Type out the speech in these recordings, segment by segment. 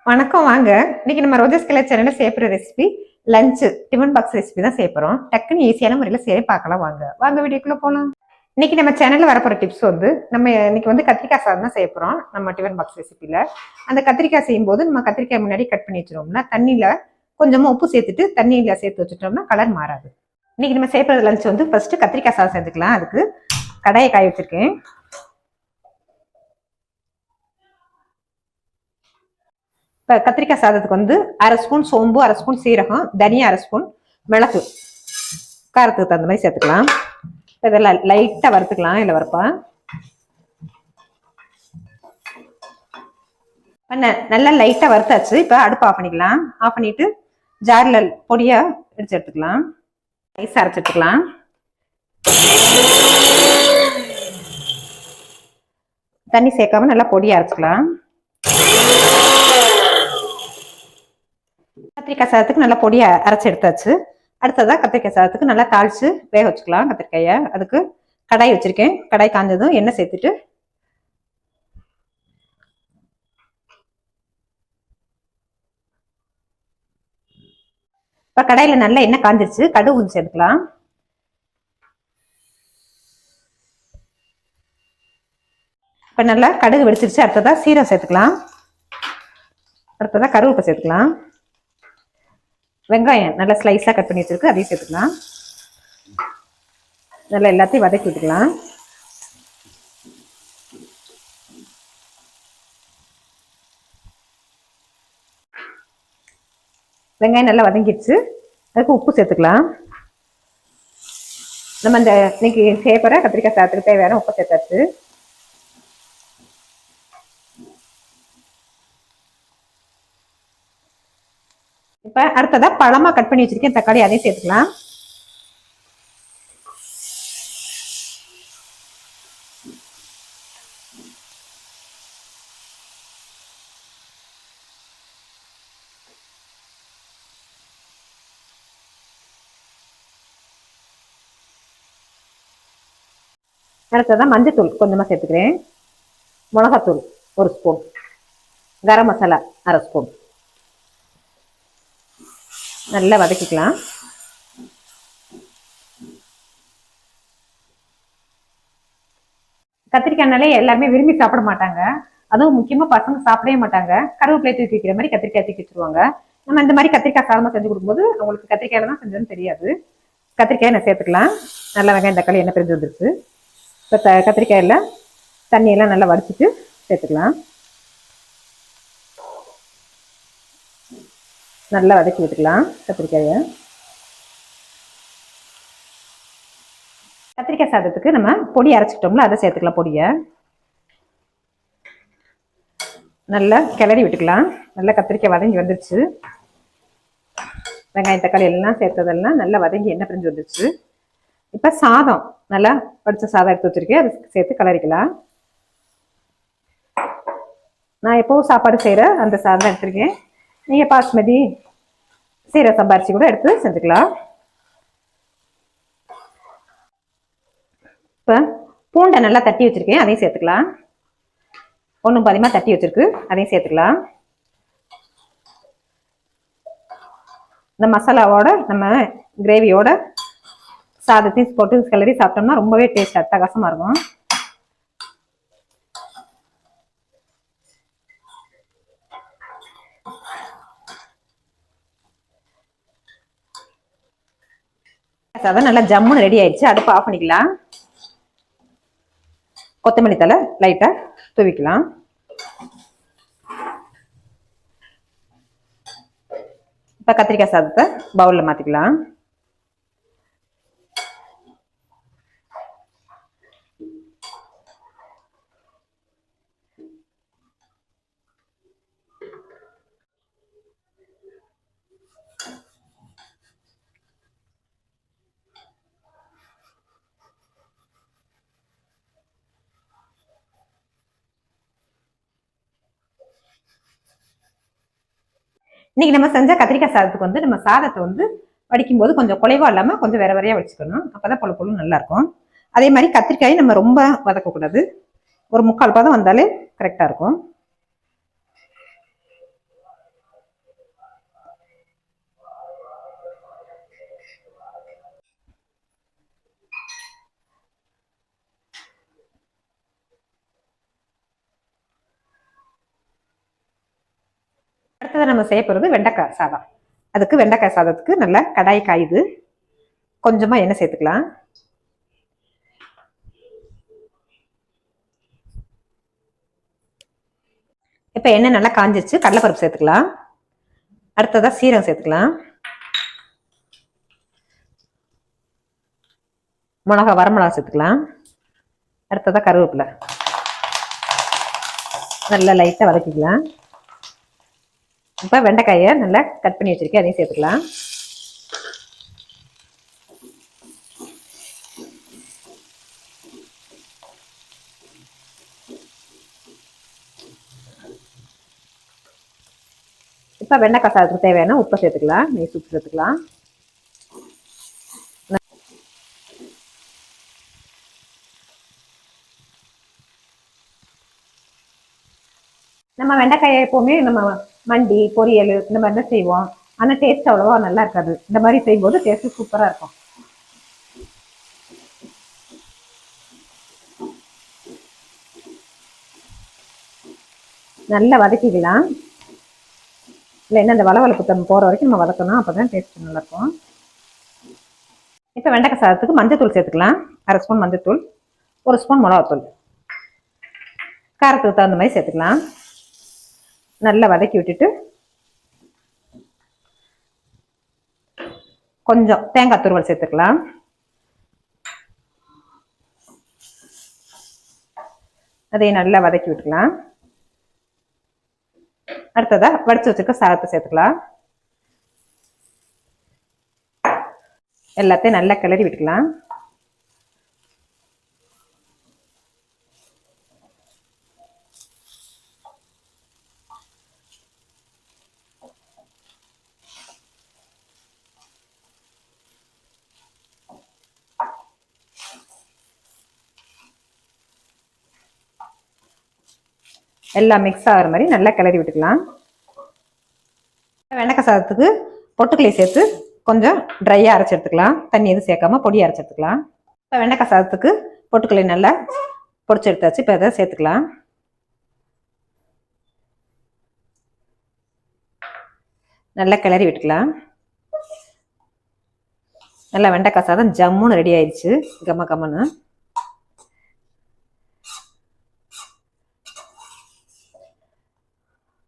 வணக்கம். வாங்க. இன்னைக்கு நம்ம ரோஜஸ் கிளர் சேனல்ல செய்யற recipe lunch tiffin box recipe தான் செய்ய போறோம். டக்குன்னு ஈஸியான முறையில் செய்ய பார்க்கலாம். வாங்க வீடியோக்குள்ள போகலாம். இன்னைக்கு நம்ம சேனல்ல வரப்போற டிப்ஸ் நம்ம இன்னைக்கு கத்திரிக்காய் சாதம் தான் செய்ய போறோம். நம்ம டிஃபன் பாக்ஸ் ரெசிபில அந்த கத்திரிக்காய் செய்யும் போது நம்ம கத்திரிக்காய் முன்னாடி கட் பண்ணி வச்சிருவோம்னா தண்ணியில கொஞ்சமா உப்பு சேர்த்துட்டு தண்ணியில சேர்த்து வச்சுட்டோம்னா கலர் மாறாது. இன்னைக்கு நம்ம செய்ய போற லஞ்ச் ஃபர்ஸ்ட் கத்திரிக்காய் சாதம் செஞ்சுக்கலாம். அதுக்கு கடாயை காய வச்சிருக்கேன். கத்திரிக்காய் சாதத்துக்கு அரை ஸ்பூன் சோம்பு, அரை ஸ்பூன் சீரகம், தனியா அரை ஸ்பூன், மிளகு காரத்துக்கு தகுந்த மாதிரி சேர்த்துக்கலாம். இதெல்லாம் லைட்டா வறுத்துக்கலாம். இல்லை வறுப்பா நல்லா லைட்டா வறுத்தாச்சு. இப்ப அடுப்பு ஆஃப் பண்ணிக்கலாம். ஆஃப் பண்ணிட்டு ஜார்ல பொடியா இடிச்சு எடுத்துக்கலாம். ரைஸ் அரைச்சு எடுத்துக்கலாம். தண்ணி சேர்க்காம நல்லா பொடியா அரைச்சிக்கலாம். கத்திரிக்காய் சாதத்துக்கு நல்லா பொடியை அரைச்சி எடுத்தாச்சு. அடுத்ததா கத்திரிக்காய் சாதத்துக்கு நல்லா தாளிச்சு வேக வச்சுக்கலாம் கத்திரிக்காயை. அதுக்கு கடாய் வச்சிருக்கேன். கடாய் காஞ்சதும் எண்ணெய் சேர்த்துட்டு இப்ப கடாயில நல்லா எண்ணெய் காஞ்சிருச்சு. கடுகு கொஞ்சம் சேர்த்துக்கலாம். இப்ப நல்லா கடுகு வெடிச்சிருச்சு. அடுத்ததா சீரகம் சேர்த்துக்கலாம். அடுத்ததா கருவேப்பிலை சேர்த்துக்கலாம். வெங்காயம் நல்லா ஸ்லைஸா கட் பண்ணி வச்சிருக்கு, அதையும் சேர்த்துக்கலாம். நல்லா எல்லாத்தையும் வதக்கி விட்டுக்கலாம். வெங்காயம் நல்லா வதங்கிடுச்சு. அதுக்கு உப்பு சேர்த்துக்கலாம். நம்ம இந்த இன்னைக்கு செய்யப்போற கத்திரிக்காய் சாதத்துக்கு தேவையான உப்பு சேர்த்தாச்சு. இப்ப அடுத்ததா பழமா கட் பண்ணி வச்சிருக்கேன் தக்காளி, அதையும் சேர்த்துக்கலாம். அடுத்ததா மஞ்சத்தூள் கொஞ்சமா சேர்த்துக்கிறேன். மிளகாத்தூள் ஒரு ஸ்பூன், கரம் மசாலா அரை ஸ்பூன். நல்லா வதக்கிக்கலாம். கத்திரிக்காய்னாலே எல்லாருமே விரும்பி சாப்பிட மாட்டாங்க. அதுவும் முக்கியமா பசங்க சாப்பிடவே மாட்டாங்க. கருவேப்பிலை தூக்கி வைக்கிற மாதிரி கத்திரிக்காய் தூக்கி வச்சிருவாங்க. நம்ம இந்த மாதிரி கத்திரிக்காய் சாதமா செஞ்சு கொடுக்கும்போது அவங்களுக்கு கத்திரிக்காயில தான் செஞ்சதுன்னு தெரியாது. கத்திரிக்காயை நான் சேர்த்துக்கலாம். நல்லா வெங்காயம் தக்காளி என்ன பிரிஞ்சு வந்துருச்சு. இப்போ கத்திரிக்காயில தண்ணியெல்லாம் நல்லா வடிச்சிட்டு சேர்த்துக்கலாம். நல்லா வதக்கி விட்டுக்கலாம் கத்திரிக்காயை. கத்திரிக்காய் சாதத்துக்கு நம்ம பொடி அரைச்சிக்கிட்டோம்ல அதை சேர்த்துக்கலாம். பொடியை நல்லா கிளறி விட்டுக்கலாம். நல்லா கத்திரிக்காய் வதங்கி வந்துருச்சு. வெங்காயம் தக்காளி எல்லாம் சேர்த்ததெல்லாம் நல்லா வதங்கி எண்ணெய் பிரிஞ்சு வந்துருச்சு. இப்ப சாதம் நல்லா படிச்ச சாதம் எடுத்து வச்சிருக்கேன், அதை சேர்த்து கிளறிக்கலாம். நான் எப்பவும் சாப்பாடு செய்யற அந்த சாதம் எடுத்திருக்கேன். நீங்க பாஸ்மதி சீரக சம்பா அரிசி கூட எடுத்து செஞ்சுக்கலாம். இப்ப பூண்டை நல்லா தட்டி வச்சிருக்கேன், அதையும் சேர்த்துக்கலாம். ஒன்றும் பாதியமா தட்டி வச்சிருக்கு, அதையும் சேர்த்துக்கலாம். இந்த மசாலாவோட நம்ம கிரேவியோட சாதத்தையும் போட்டு கிளறி சாப்பிட்டோம்னா ரொம்பவே டேஸ்ட் அட்டகாசமா இருக்கும். சாதம் நல்லா ஜம்முன்னு ரெடி ஆயிடுச்சு. அடுப்பு ஆஃப் பண்ணிக்கலாம். கொத்தமல்லி தலை லைட்டா தூவிக்கலாம். இப்ப கத்திரிக்காய் சாதத்தை பவுல்ல மாத்திக்கலாம். இன்னைக்கு நம்ம செஞ்ச கத்திரிக்காய் சாதத்துக்கு நம்ம சாதத்தை வடிக்கும் போது கொஞ்சம் குலைவா இல்லாம கொஞ்சம் வேற வேறையா வச்சுக்கணும். அப்பதான் பொல பொழுது நல்லா இருக்கும். அதே மாதிரி கத்திரிக்காயை நம்ம ரொம்ப வதக்கக்கூடாது. ஒரு 3/4 பதம் வந்தாலே கரெக்டா இருக்கும். அடுத்தது நம்ம செய்ய போகிறது வெண்டைக்காய் சாதம். அதுக்கு வெண்டைக்காய் சாதத்துக்கு நல்லா கடாய் காயுது, கொஞ்சமா எண்ணெய் சேர்த்துக்கலாம். இப்ப எண்ணெய் நல்லா காஞ்சிச்சு, கடலைப்பருப்பு சேர்த்துக்கலாம். அடுத்ததா சீரகம் சேர்த்துக்கலாம். வரமிளகா சேர்த்துக்கலாம். அடுத்ததா கருவேப்பிலை நல்லா லைட்டா வதக்கிக்கலாம். இப்ப வெண்டைக்காயை நல்லா கட் பண்ணி வச்சிருக்கேன், அதையும் சேர்த்துக்கலாம். இப்ப வெண்டைக்காய் சாதத்துக்கு தேவையான உப்பை சேர்த்துக்கலாம். நெய் உப்பு சேர்த்துக்கலாம். நம்ம வெண்டைக்காயை எப்பவுமே நம்ம மண்டி பொரியல் இந்த மாதிரி தான் செய்வோம். ஆனால் டேஸ்ட் அவ்வளவா நல்லா இருக்காது. இந்த மாதிரி செய்யும்போது டேஸ்ட் சூப்பரா இருக்கும். நல்லா வதக்கிக்கலாம். இல்லைன்னா இந்த வளவளப்பு தம் போற வரைக்கும் நம்ம வதக்கணும், அப்பதான் டேஸ்ட் நல்லா இருக்கும். இப்போ வெண்டைக்காய் சாதத்துக்கு மஞ்சத்தூள் சேர்த்துக்கலாம். 1/2 ஸ்பூன் மஞ்சத்தூள், 1 ஸ்பூன் மிளகாத்தூள், காரத்துக்கு தகுந்த மாதிரி சேர்த்துக்கலாம். நல்லா வதக்கி விட்டுட்டு கொஞ்சம் தேங்காய் துருவல் சேர்த்துக்கலாம். அதையும் நல்லா வதக்கி விட்டுக்கலாம். அடுத்ததா வடிச்சு வச்சுக்க சாதத்தை சேர்த்துக்கலாம். எல்லாத்தையும் நல்லா கிளறி விட்டுக்கலாம். எல்லாம் மிக்ஸ் ஆகிற மாதிரி நல்லா கிளறி விட்டுக்கலாம். வெண்டைக்காய் சாதத்துக்கு பொட்டுக்கலை சேர்த்து கொஞ்சம் ட்ரையாக அரைச்சி எடுத்துக்கலாம். தண்ணி எதுவும் சேர்க்காம பொடி அரைச்சி எடுத்துக்கலாம். இப்போ வெண்டைக்காய் சாதத்துக்கு பொட்டுக்கலை நல்லா பொடிச்சு எடுத்தாச்சு. இப்போ அதை சேர்த்துக்கலாம். நல்லா கிளறி விட்டுக்கலாம். நல்லா வெண்டைக்காய் சாதம் ஜம்முன்னு ரெடி ஆயிடுச்சு, கம்ம கம்மன்னு.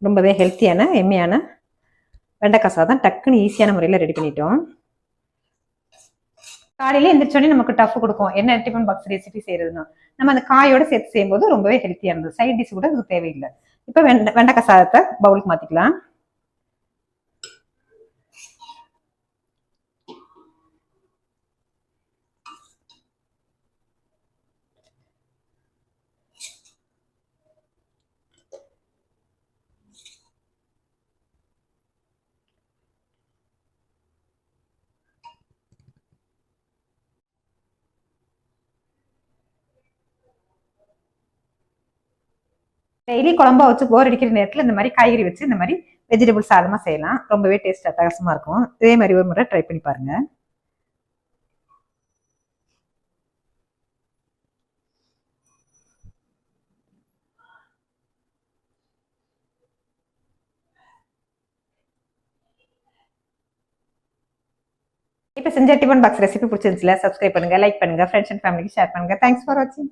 ரொம்பவே ஹெல்த்தியான எம்மியான வெண்டைக்காய் சாதம் டக்குன்னு ஈஸியான முறையில் ரெடி பண்ணிட்டோம். காலையில எந்திரிச்சோடனே நமக்கு டஃப் கொடுக்கும் என்ன டிஃபன் பாக்ஸ் ரெசிபி செய்யறதுன்னா, நம்ம அந்த காயோட சேர்த்து செய்யும்போது ரொம்பவே ஹெல்த்தியா இருந்தது. சைட் டிஷ் கூட அதுக்கு தேவையில்லை. இப்போ வெண்டைக்காய் சாதத்தை பவுலுக்கு மாத்திக்கலாம். டெய்லி குழம்பா வச்சு போர் அடிக்கிற நேரத்தில் இந்த மாதிரி காய்கறி வச்சு இந்த மாதிரி வெஜிடபிள் சாதமா செய்யலாம். ரொம்பவே டேஸ்ட் அட்டகாசமா இருக்கும். இதே மாதிரி ஒரு முறை ட்ரை பண்ணி பாருங்க. இப்போ செஞ்ச டிஃபன் பாக்ஸ் ரெசிபி பிடிச்சிருந்துச்சுல, சப்ஸ்கிரைப் பண்ணுங்க, லைக் பண்ணுங்க, ஃப்ரெண்ட்ஸ் அண்ட் ஃபேமிலிக்கு ஷேர் பண்ணுங்க. தேங்க்ஸ் ஃபார் வாட்சிங்.